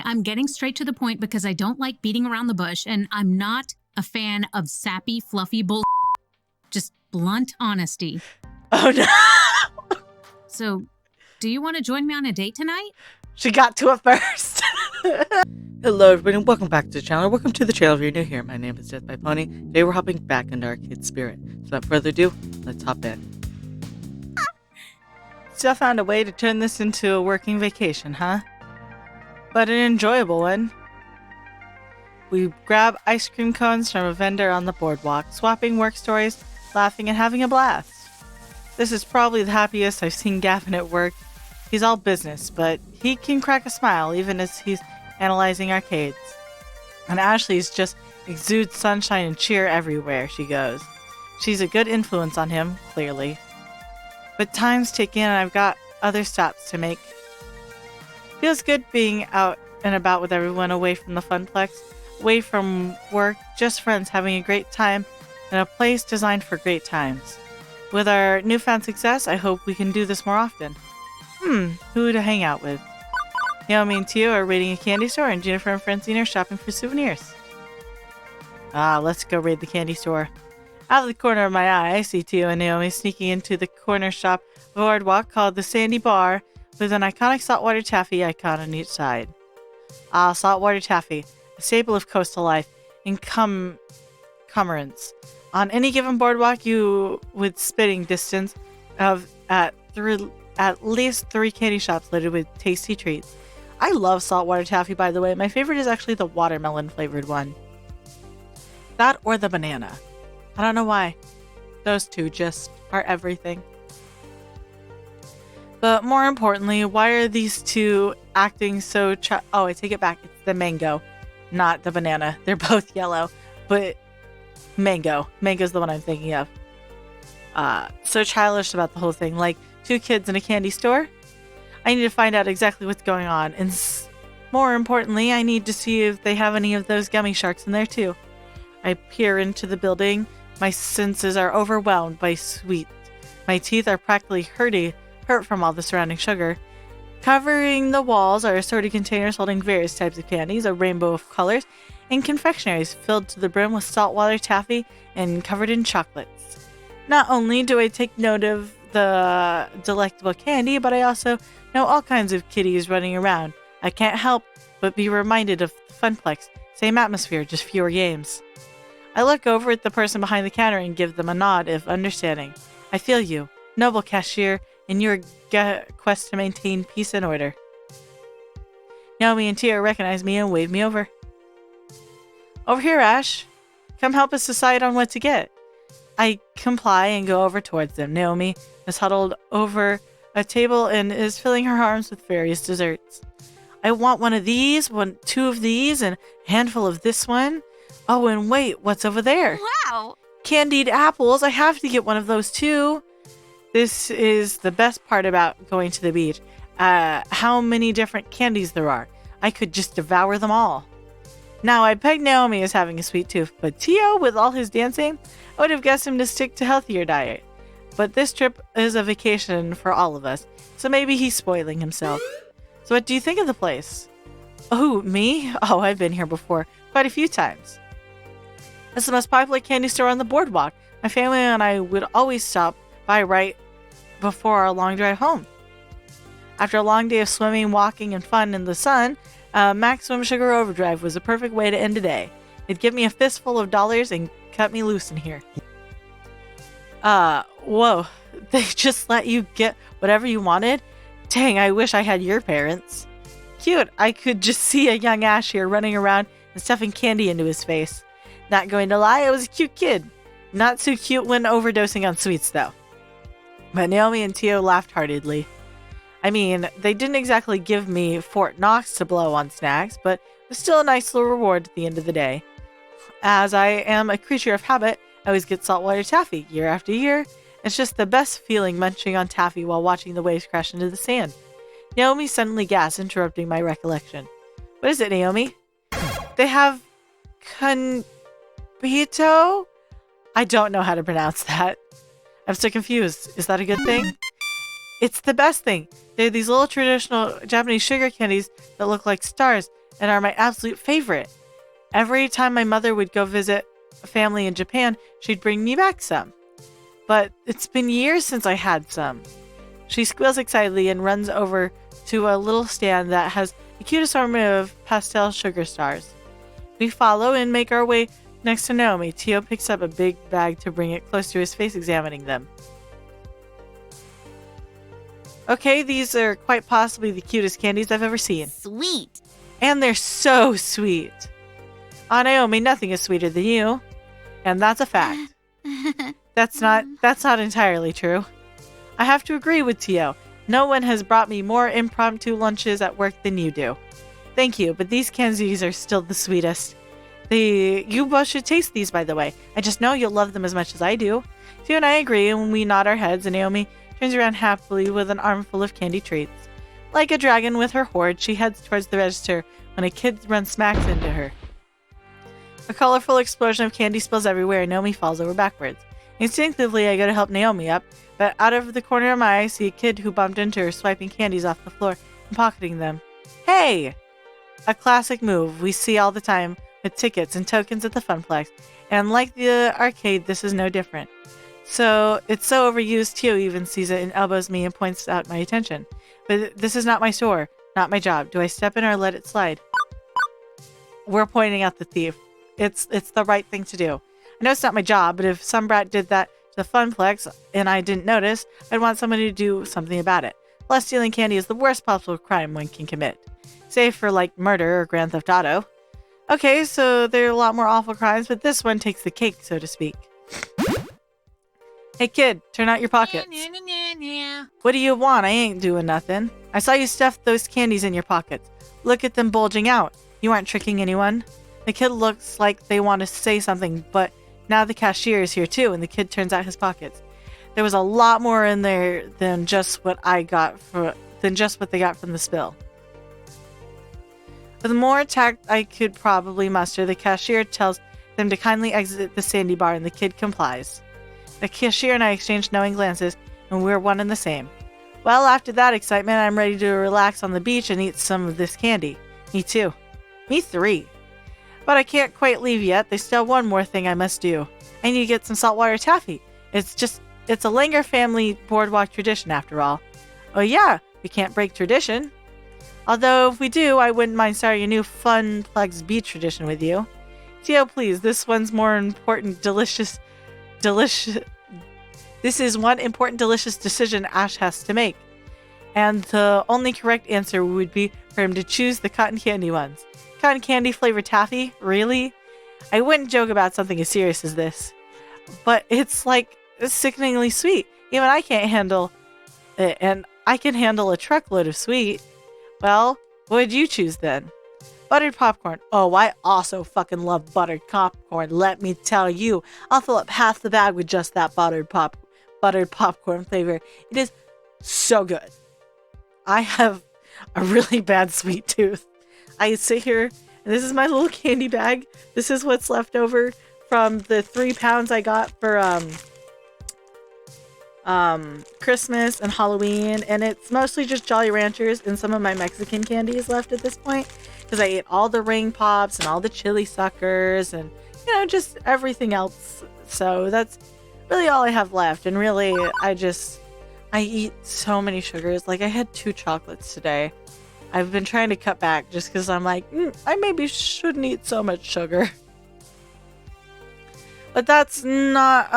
I'm getting straight to the point because I don't like beating around the bush, and I'm not a fan of sappy, fluffy bull. Just blunt honesty. Oh no! So, do you want to join me on a date tonight? She got to it first. Hello everybody and welcome back to the channel. Welcome to the channel if you're new here. My name is Death by Pony. Today we're hopping back into Arcade Spirit. So without further ado, let's hop in. Still found a way to turn this into a working vacation, huh? But an enjoyable one. We grab ice cream cones from a vendor on the boardwalk, swapping work stories, laughing and having a blast. This is probably the happiest I've seen Gavin at work. He's all business, but he can crack a smile even as he's analyzing arcades. And Ashley's just exudes sunshine and cheer everywhere she goes. She's a good influence on him, clearly. But time's ticking and I've got other stops to make. Feels good being out and about with everyone away from the funplex, away from work, just friends having a great time in a place designed for great times. With our newfound success, I hope we can do this more often. Who to hang out with? Naomi and Tio are raiding a candy store, and Jennifer and Francine are shopping for souvenirs. Let's go raid the candy store. Out of the corner of my eye, I see Tio and Naomi sneaking into the corner shop boardwalk called the Sandy Bar, with an iconic saltwater taffy icon on each side. Saltwater taffy, a staple of coastal life, encumbrance. On any given boardwalk, you would spitting distance of at least 3 candy shops loaded with tasty treats. I love saltwater taffy, by the way. My favorite is actually the watermelon flavored one. That or the banana. I don't know why. Those two just are everything. But more importantly, why are these two acting so I take it back. It's the mango, not the banana. They're both yellow, but mango. Mango's the one I'm thinking of. So childish about the whole thing. Like 2 kids in a candy store? I need to find out exactly what's going on. And more importantly, I need to see if they have any of those gummy sharks in there too. I peer into the building. My senses are overwhelmed by sweet. My teeth are practically hurt from all the surrounding sugar. Covering the walls are assorted containers holding various types of candies, a rainbow of colors, and confectionaries filled to the brim with saltwater taffy and covered in chocolates. Not only do I take note of the delectable candy, but I also know all kinds of kitties running around. I can't help but be reminded of the Funplex. Same atmosphere, just fewer games. I look over at the person behind the counter and give them a nod of understanding. I feel you, noble cashier, in your quest to maintain peace and order. Naomi and Tio recognize me and wave me over. Over here, Ash. Come help us decide on what to get. I comply and go over towards them. Naomi is huddled over a table and is filling her arms with various desserts. I want one of these, 2 of these, and a handful of this one. Oh, and wait, what's over there? Wow! Candied apples. I have to get one of those too. This is the best part about going to the beach. How many different candies there are. I could just devour them all. Now, I pegged Naomi as having a sweet tooth, but Tio, with all his dancing, I would have guessed him to stick to healthier diet. But this trip is a vacation for all of us, so maybe he's spoiling himself. So what do you think of the place? Oh, me? Oh, I've been here before, quite a few times. It's the most popular candy store on the boardwalk. My family and I would always stop by right before our long drive home. After a long day of swimming, walking, and fun in the sun, Maximum Sugar Overdrive was a perfect way to end a day. It'd give me a fistful of dollars and cut me loose in here. Whoa. They just let you get whatever you wanted? Dang, I wish I had your parents. Cute. I could just see a young Ash here running around and stuffing candy into his face. Not going to lie, I was a cute kid. Not so cute when overdosing on sweets, though. But Naomi and Tio laughed heartedly. I mean, they didn't exactly give me Fort Knox to blow on snacks, but it was still a nice little reward at the end of the day. As I am a creature of habit, I always get saltwater taffy year after year. It's just the best feeling munching on taffy while watching the waves crash into the sand. Naomi suddenly gasped, interrupting my recollection. What is it, Naomi? They have Conbito? I don't know how to pronounce that. I'm so confused. Is that a good thing? It's the best thing. They're these little traditional Japanese sugar candies that look like stars, and are my absolute favorite. Every time my mother would go visit a family in Japan, she'd bring me back some. But it's been years since I had some. She squeals excitedly and runs over to a little stand that has the cute assortment of pastel sugar stars. We follow and make our way next to Naomi. Tio picks up a big bag to bring it close to his face, examining them. Okay, these are quite possibly the cutest candies I've ever seen. Sweet. And they're so sweet. Naomi, nothing is sweeter than you. And that's a fact. That's not entirely true. I have to agree with Tio. No one has brought me more impromptu lunches at work than you do. Thank you, but these candies are still the sweetest. You both should taste these, by the way. I just know you'll love them as much as I do. Tio and I agree, and we nod our heads, and Naomi turns around happily with an armful of candy treats. Like a dragon with her hoard, she heads towards the register when a kid runs smacks into her. A colorful explosion of candy spills everywhere, and Naomi falls over backwards. Instinctively, I go to help Naomi up, but out of the corner of my eye, I see a kid who bumped into her swiping candies off the floor and pocketing them. Hey! A classic move we see all the time with tickets and tokens at the Funplex, and like the arcade, this is no different. So, it's so overused, Tio even sees it and elbows me and points out my attention. But this is not my store, not my job. Do I step in or let it slide? We're pointing out the thief. It's the right thing to do. I know it's not my job, but if some brat did that to the Funplex and I didn't notice, I'd want somebody to do something about it. Plus, stealing candy is the worst possible crime one can commit. Save for, like, murder or Grand Theft Auto. Okay, so there are a lot more awful crimes, but this one takes the cake, so to speak. Hey kid, turn out your pockets. What do you want? I ain't doing nothing. I saw you stuff those candies in your pockets. Look at them bulging out. You aren't tricking anyone. The kid looks like they want to say something, but now the cashier is here too, and the kid turns out his pockets. There was a lot more in there than just what they got from the spill. With more tact I could probably muster, the cashier tells them to kindly exit the sandy bar, and the kid complies. The cashier and I exchange knowing glances, and we're one and the same. Well, after that excitement, I'm ready to relax on the beach and eat some of this candy. Me too. Me 3. But I can't quite leave yet. There's still one more thing I must do. I need to get some saltwater taffy. It's a Langer family boardwalk tradition after all. Oh yeah, we can't break tradition. Although if we do, I wouldn't mind starting a new Funplex beach tradition with you. Tio, please, this is one important delicious decision Ash has to make. And the only correct answer would be for him to choose the cotton candy ones. Cotton candy flavored taffy? Really? I wouldn't joke about something as serious as this. But it's like sickeningly sweet. Even I can't handle it, and I can handle a truckload of sweet. Well, what would you choose then? Buttered popcorn. Oh, I also fucking love buttered popcorn. Let me tell you, I'll fill up half the bag with just that buttered popcorn flavor. It is so good. I have a really bad sweet tooth. I sit here, and this is my little candy bag. This is what's left over from the 3 pounds I got for Christmas and Halloween, and it's mostly just Jolly Ranchers and some of my Mexican candies left at this point, because I ate all the ring pops and all the chili suckers and, you know, just everything else. So that's really all I have left, and really I eat so many sugars. Like, I had 2 chocolates today. I've been trying to cut back just because I'm like, I maybe shouldn't eat so much sugar. But that's not,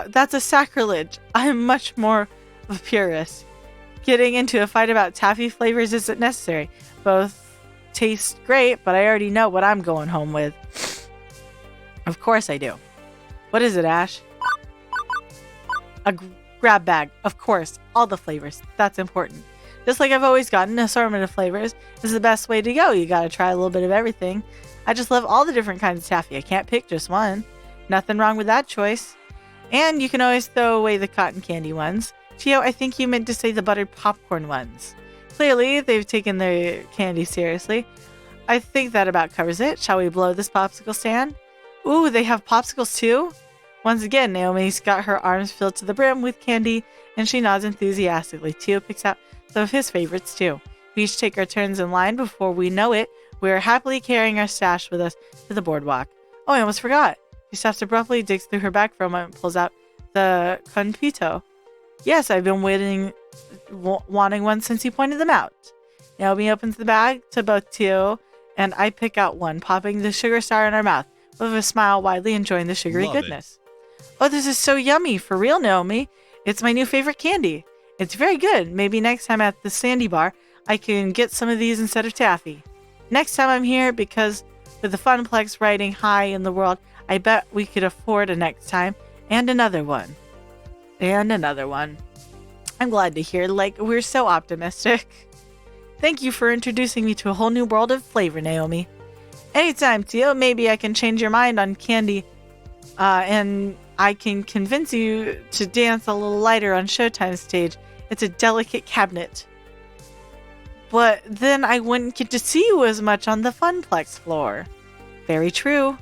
that's a sacrilege. I'm much more of a purist. Getting into a fight about taffy flavors isn't necessary. Both taste great, but I already know what I'm going home with. Of course I do. What is it, Ash? A grab bag. Of course. All the flavors. That's important. Just like I've always gotten, an assortment of flavors is the best way to go. You gotta try a little bit of everything. I just love all the different kinds of taffy. I can't pick just one. Nothing wrong with that choice. And you can always throw away the cotton candy ones. Tio, I think you meant to say the buttered popcorn ones. Clearly, they've taken their candy seriously. I think that about covers it. Shall we blow this popsicle stand? Ooh, they have popsicles too? Once again, Naomi's got her arms filled to the brim with candy, and she nods enthusiastically. Tio picks out some of his favorites too. We each take our turns in line. Before we know it, We're happily carrying our stash with us to the boardwalk. Oh, I almost forgot. She stops abruptly, digs through her bag for a moment, and pulls out the Confito. Yes, I've been wanting one since you pointed them out. Naomi opens the bag to both Tio and I pick out one, popping the sugar star in our mouth, with a smile, widely enjoying the sugary goodness. Oh, this is so yummy. For real, Naomi. It's my new favorite candy. It's very good. Maybe next time at the Sandy Bar, I can get some of these instead of taffy. Next time I'm here, because with the Funplex riding high in the world, I bet we could afford a next time. And another one. And another one. I'm glad to hear, like, we're so optimistic. Thank you for introducing me to a whole new world of flavor, Naomi. Anytime, Tio, maybe I can change your mind on candy, and I can convince you to dance a little lighter on Showtime stage. It's a delicate cabinet. But then I wouldn't get to see you as much on the Funplex floor. Very true.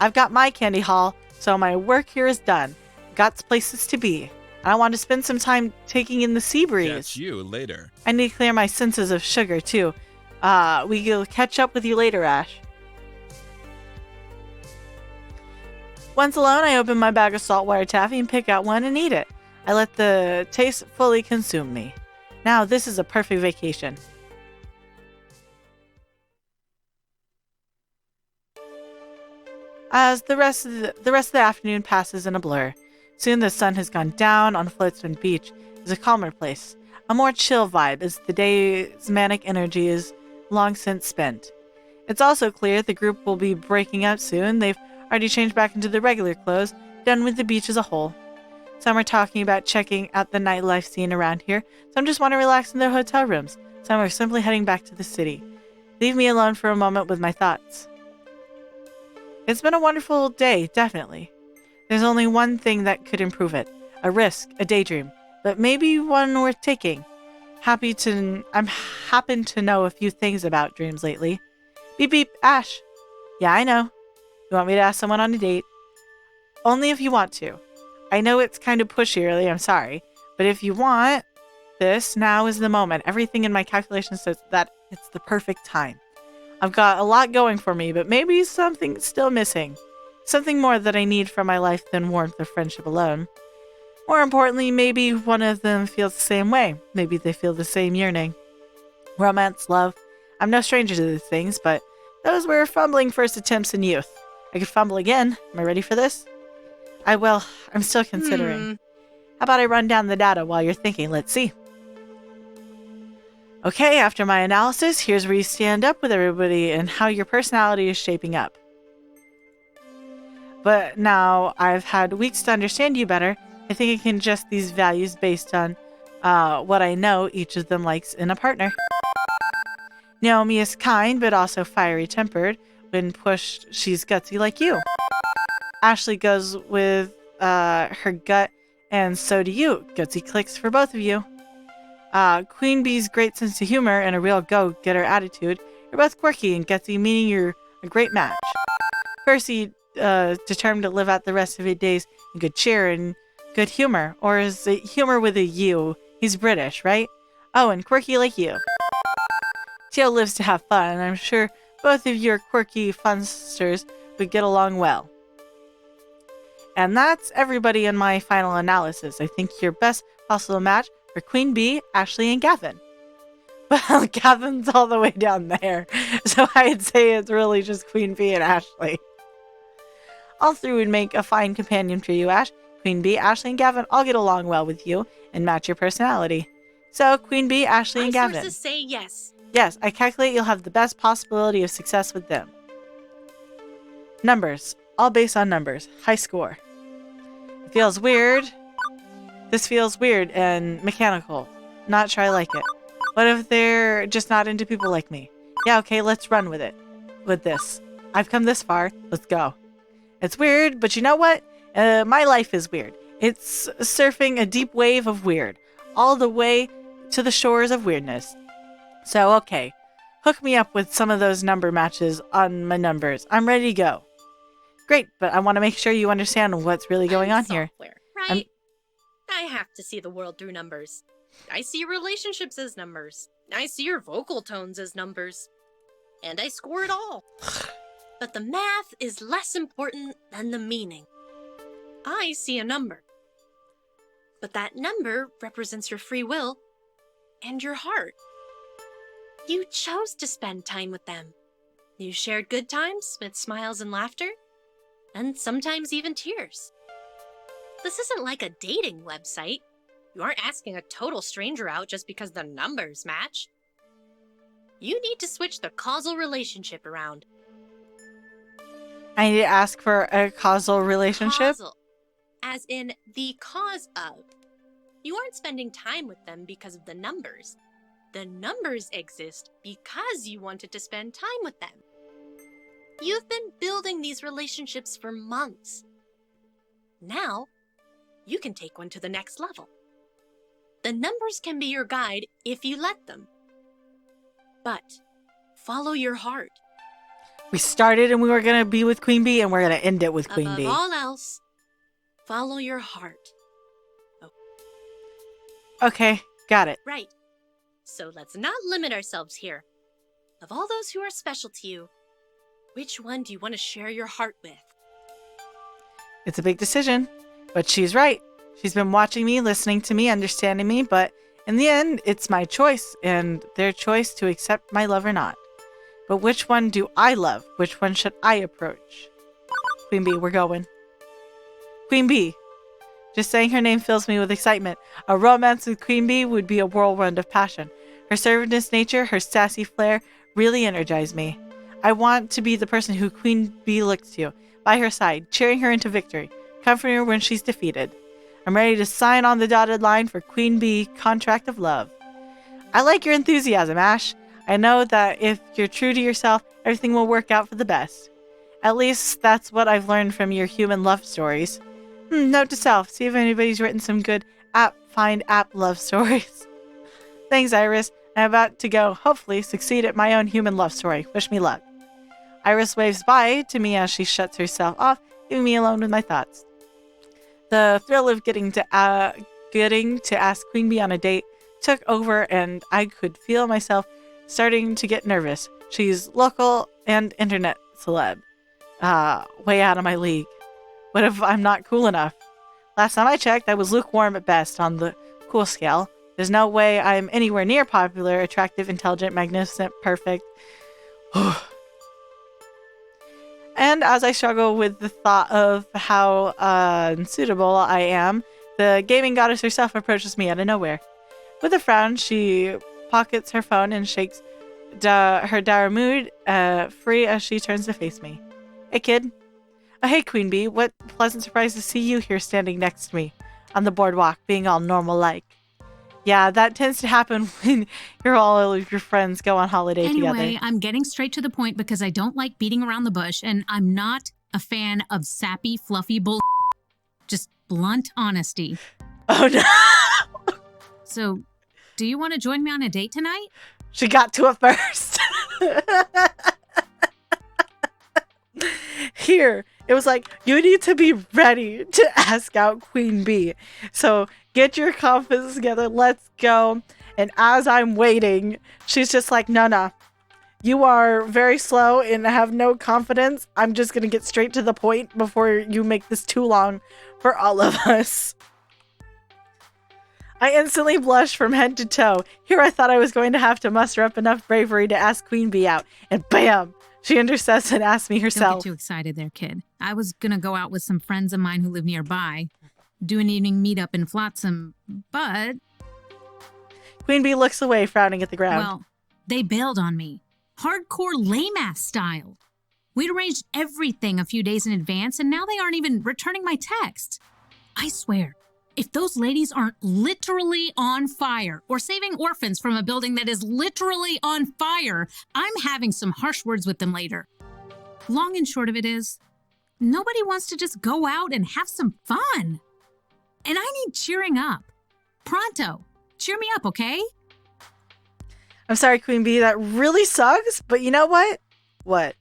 I've got my candy haul, so my work here is done. Got places to be. And I want to spend some time taking in the sea breeze. Catch you later. I need to clear my senses of sugar, too. We'll catch up with you later, Ash. Once alone, I open my bag of saltwater taffy and pick out one and eat it. I let the taste fully consume me. Now, this is a perfect vacation. As the rest of the afternoon passes in a blur, soon the sun has gone down on Flotsam Beach. Is a calmer place, a more chill vibe as the day's manic energy is long since spent. It's also clear the group will be breaking up soon. They've already changed back into their regular clothes, done with the beach as a whole. Some are talking about checking out the nightlife scene around here. Some just want to relax in their hotel rooms. Some are simply heading back to the city. Leave me alone for a moment with my thoughts. It's been a wonderful day, definitely. There's only one thing that could improve it. A risk, a daydream, but maybe one worth taking. I'm happened to know a few things about dreams lately. Beep beep, Ash. Yeah, I know. You want me to ask someone on a date? Only if you want to. I know it's kind of pushy early, I'm sorry. But if you want this, now is the moment. Everything in my calculations says that it's the perfect time. I've got a lot going for me, but maybe something's still missing. Something more that I need from my life than warmth of friendship alone. More importantly, maybe one of them feels the same way. Maybe they feel the same yearning. Romance, love. I'm no stranger to these things, but those were fumbling first attempts in youth. I could fumble again. Am I ready for this? I'm still considering. How about I run down the data while you're thinking? Let's see. Okay, after my analysis, here's where you stand up with everybody and how your personality is shaping up. But now I've had weeks to understand you better. I think I can adjust these values based on what I know each of them likes in a partner. Naomi is kind, but also fiery-tempered. When pushed, she's gutsy like you. Ashley goes with her gut, and so do you. Gutsy clicks for both of you. Queen Bee's great sense of humor and a real go-getter attitude. You're both quirky and gutsy, meaning you're a great match. Percy, determined to live out the rest of his days in good cheer and good humor. Or is it humor with a U? He's British, right? Oh, and quirky like you. Tio lives to have fun, and I'm sure both of your quirky funsters would get along well. And that's everybody in my final analysis. I think your best possible match for Queen Bee, Ashley, and Gavin. Well, Gavin's all the way down there, so I'd say it's really just Queen Bee and Ashley. All three would make a fine companion for you, Ash. Queen Bee, Ashley, and Gavin all get along well with you and match your personality. So, Queen Bee, Ashley, and Gavin. My sources say yes. Yes, I calculate you'll have the best possibility of success with them. Numbers. All based on numbers. High score. It feels weird. This feels weird and mechanical. Not sure I like it. What if they're just not into people like me? Yeah, okay, let's run with it. With this. I've come this far. Let's go. It's weird, but you know what? My life is weird. It's surfing a deep wave of weird. All the way to the shores of weirdness. So, okay. Hook me up with some of those number matches on my numbers. I'm ready to go. Great, but I want to make sure you understand what's really going on here. Right? I have to see the world through numbers. I see your relationships as numbers. I see your vocal tones as numbers. and I score it all. But the math is less important than the meaning. I see a number. But that number represents your free will and your heart. You chose to spend time with them. You shared good times with smiles and laughter, and sometimes even tears. This isn't like a dating website. You aren't asking a total stranger out just because the numbers match. You need to switch the causal relationship around. I need to ask for a causal relationship. Causal, as in the cause of. You aren't spending time with them because of the numbers. The numbers exist because you wanted to spend time with them. You've been building these relationships for months. Now, you can take one to the next level. The numbers can be your guide if you let them. But follow your heart. We started and we were going to be with Queen Bee, and we're going to end it with Queen Above Bee. all else, follow your heart. Okay, got it. Right. So let's not limit ourselves here. Of all those who are special to you, which one do you want to share your heart with? It's a big decision, but she's right. She's been watching me, listening to me, understanding me, but in the end, it's my choice and their choice to accept my love or not. But which one do I love? Which one should I approach? Queen Bee, we're going. Queen Bee. Just saying her name fills me with excitement. A romance with Queen Bee would be a whirlwind of passion. Her servantess nature, her sassy flair, really energize me. I want to be the person who Queen Bee looks to, by her side, cheering her into victory, comforting her when she's defeated. I'm ready to sign on the dotted line for Queen Bee Contract of Love. I like your enthusiasm, Ash. I know that if you're true to yourself, everything will work out for the best. At least that's what I've learned from your human love stories. Note to self, see if anybody's written some good find app love stories. Thanks, Iris. I'm about to go, hopefully, succeed at my own human love story. Wish me luck. Iris waves bye to me as she shuts herself off, leaving me alone with my thoughts. The thrill of getting to ask Queen Bee on a date took over, and I could feel myself starting to get nervous. She's local and internet celeb. Way out of my league. What if I'm not cool enough? Last time I checked, I was lukewarm at best on the cool scale. There's no way I'm anywhere near popular, attractive, intelligent, magnificent, perfect. And as I struggle with the thought of how unsuitable I am, the gaming goddess herself approaches me out of nowhere. With a frown, she pockets her phone and shakes her dour mood free as she turns to face me. Hey, kid. Oh, hey, Queen Bee. What pleasant surprise to see you here standing next to me on the boardwalk, being all normal-like. Yeah, that tends to happen when all of your friends go on holiday together. Anyway, I'm getting straight to the point because I don't like beating around the bush, and I'm not a fan of sappy, fluffy bull. Just blunt honesty. Oh, no. So, do you want to join me on a date tonight? She got to it first. Here, it was like, you need to be ready to ask out Queen Bee. So get your confidence together. Let's go. And as I'm waiting, she's just like, no. You are very slow and have no confidence. I'm just going to get straight to the point before you make this too long for all of us. I instantly blushed from head to toe. Here I thought I was going to have to muster up enough bravery to ask Queen Bee out. And bam! She intercedes and asks me herself. Don't get too excited there, kid. I was going to go out with some friends of mine who live nearby, do an evening meetup in Flotsam, but... Queen Bee looks away, frowning at the ground. Well, they bailed on me. Hardcore lame-ass style. We'd arranged everything a few days in advance, and now they aren't even returning my texts. I swear, if those ladies aren't literally on fire or saving orphans from a building that is literally on fire, I'm having some harsh words with them later. Long and short of it is, nobody wants to just go out and have some fun. And I need cheering up. Pronto. Cheer me up, okay? I'm sorry, Queen Bee, that really sucks, but you know what? What?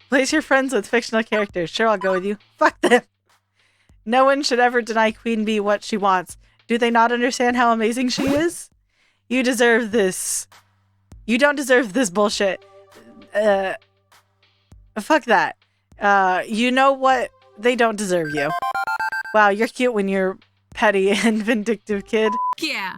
Place your friends with fictional characters. Sure, I'll go with you. Fuck them. No one should ever deny Queen Bee what she wants. Do they not understand how amazing she is? You deserve this. You don't deserve this bullshit. Fuck that. You know what? They don't deserve you. Wow, you're cute when you're petty and vindictive, kid. Yeah.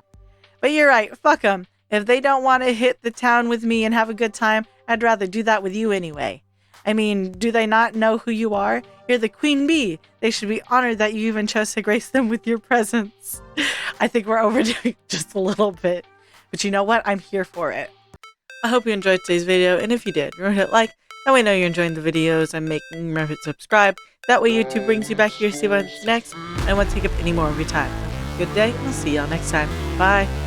But you're right. Fuck them. If they don't want to hit the town with me and have a good time, I'd rather do that with you anyway. I mean, do they not know who you are? You're the queen bee. They should be honored that you even chose to grace them with your presence. I think we're overdoing it just a little bit. But you know what? I'm here for it. I hope you enjoyed today's video, and if you did, remember to hit like. That way I know you're enjoying the videos I'm making. Remember to subscribe. That way YouTube brings you back here to see what's next, and I won't take up any more of your time. Good day, and I'll see y'all next time. Bye.